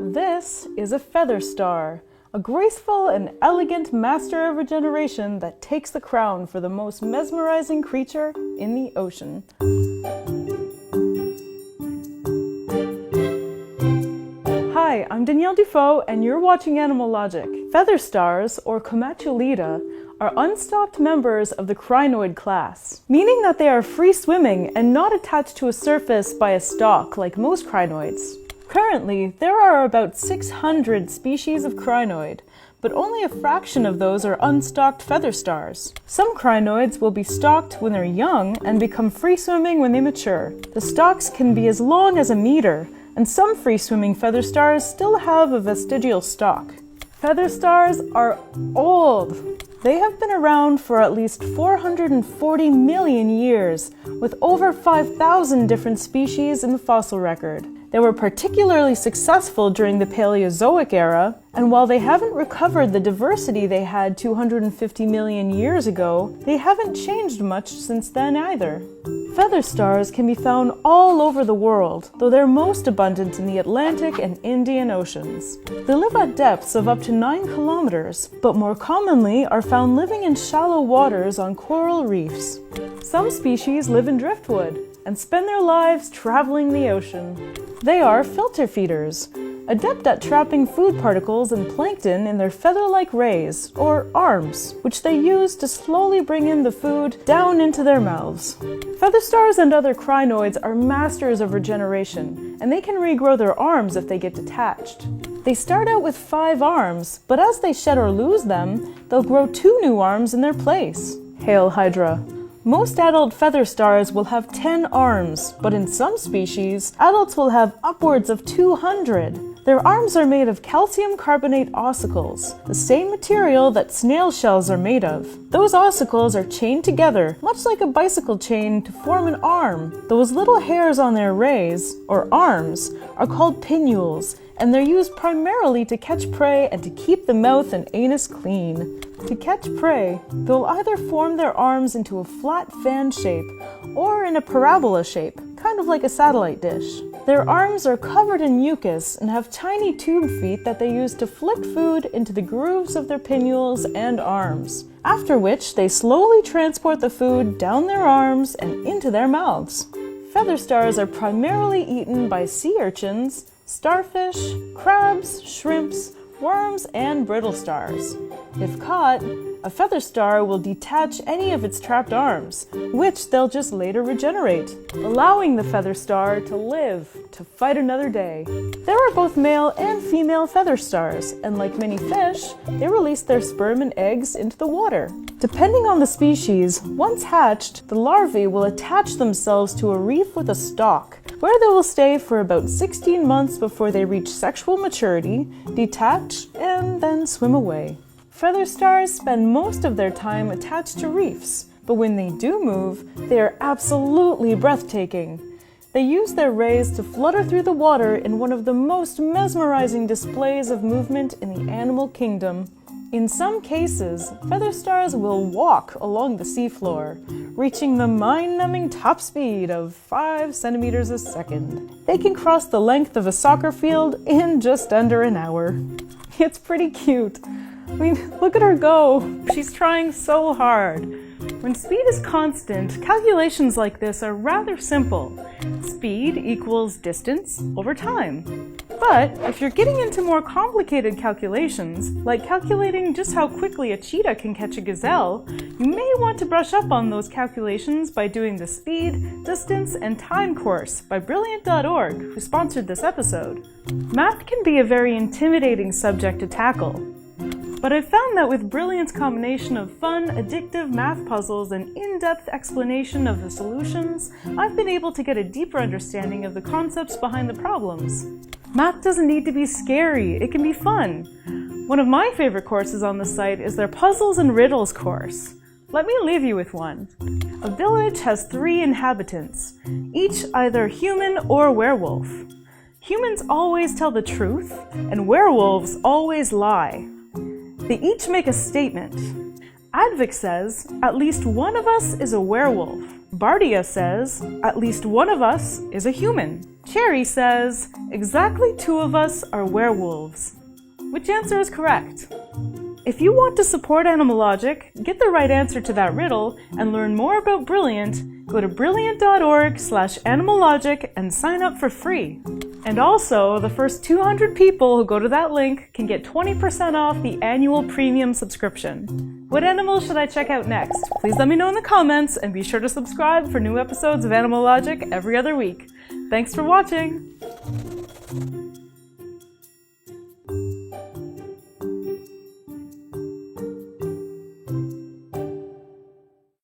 This is a feather star, a graceful and elegant master of regeneration that takes the crown for the most mesmerizing creature in the ocean. Hi, I'm Danielle Dufault, and you're watching Animal Logic. Feather stars, or Comatulida, are unstocked members of the crinoid class, meaning that they are free-swimming and not attached to a surface by a stalk like most crinoids. Currently, there are about 600 species of crinoid, but only a fraction of those are unstocked feather stars. Some crinoids will be stalked when they're young and become free-swimming when they mature. The stalks can be as long as a meter, and some free-swimming feather stars still have a vestigial stalk. Feather stars are old. They have been around for at least 440 million years, with over 5,000 different species in the fossil record. They were particularly successful during the Paleozoic era, and while they haven't recovered the diversity they had 250 million years ago, they haven't changed much since then either. Feather stars can be found all over the world, though they're most abundant in the Atlantic and Indian Oceans. They live at depths of up to 9 kilometers, but more commonly are found living in shallow waters on coral reefs. Some species live in driftwood and spend their lives traveling the ocean. They are filter feeders, adept at trapping food particles and plankton in their feather-like rays, or arms, which they use to slowly bring in the food down into their mouths. Feather stars and other crinoids are masters of regeneration, and they can regrow their arms if they get detached. They start out with 5 arms, but as they shed or lose them, they'll grow 2 new arms in their place. Hail Hydra. Most adult feather stars will have 10 arms, but in some species, adults will have upwards of 200. Their arms are made of calcium carbonate ossicles, the same material that snail shells are made of. Those ossicles are chained together, much like a bicycle chain, to form an arm. Those little hairs on their rays, or arms, are called pinnules, and they're used primarily to catch prey and to keep the mouth and anus clean. To catch prey, they'll either form their arms into a flat fan shape or in a parabola shape, kind of like a satellite dish. Their arms are covered in mucus and have tiny tube feet that they use to flick food into the grooves of their pinnules and arms, after which they slowly transport the food down their arms and into their mouths. Feather stars are primarily eaten by sea urchins, starfish, crabs, shrimps, worms, and brittle stars. If caught, a feather star will detach any of its trapped arms, which they'll just later regenerate, allowing the feather star to live to fight another day. There are both male and female feather stars, and like many fish, they release their sperm and eggs into the water. Depending on the species, once hatched, the larvae will attach themselves to a reef with a stalk, where they will stay for about 16 months before they reach sexual maturity, detach, and then swim away. Feather stars spend most of their time attached to reefs, but when they do move, they are absolutely breathtaking. They use their rays to flutter through the water in one of the most mesmerizing displays of movement in the animal kingdom. In some cases, feather stars will walk along the seafloor, reaching the mind-numbing top speed of 5 centimeters a second. They can cross the length of a soccer field in just under an hour. It's pretty cute. I mean, look at her go. She's trying so hard. When speed is constant, calculations like this are rather simple. Speed equals distance over time. But if you're getting into more complicated calculations, like calculating just how quickly a cheetah can catch a gazelle, you may want to brush up on those calculations by doing the Speed, Distance, and Time course by Brilliant.org, who sponsored this episode. Math can be a very intimidating subject to tackle. But I've found that with Brilliant's combination of fun, addictive math puzzles and in-depth explanation of the solutions, I've been able to get a deeper understanding of the concepts behind the problems. Math doesn't need to be scary, it can be fun. One of my favorite courses on the site is their Puzzles and Riddles course. Let me leave you with one. A village has 3 inhabitants, each either human or werewolf. Humans always tell the truth, and werewolves always lie. They each make a statement. Advik says, "At least one of us is a werewolf." Bardia says, "At least one of us is a human." Cherry says, exactly 2 of us are werewolves. Which answer is correct? If you want to support Animal Logic, get the right answer to that riddle, and learn more about Brilliant, go to brilliant.org/animallogic and sign up for free. And also, the first 200 people who go to that link can get 20% off the annual premium subscription. What animal should I check out next? Please let me know in the comments, and be sure to subscribe for new episodes of Animal Logic every other week. Thanks for watching!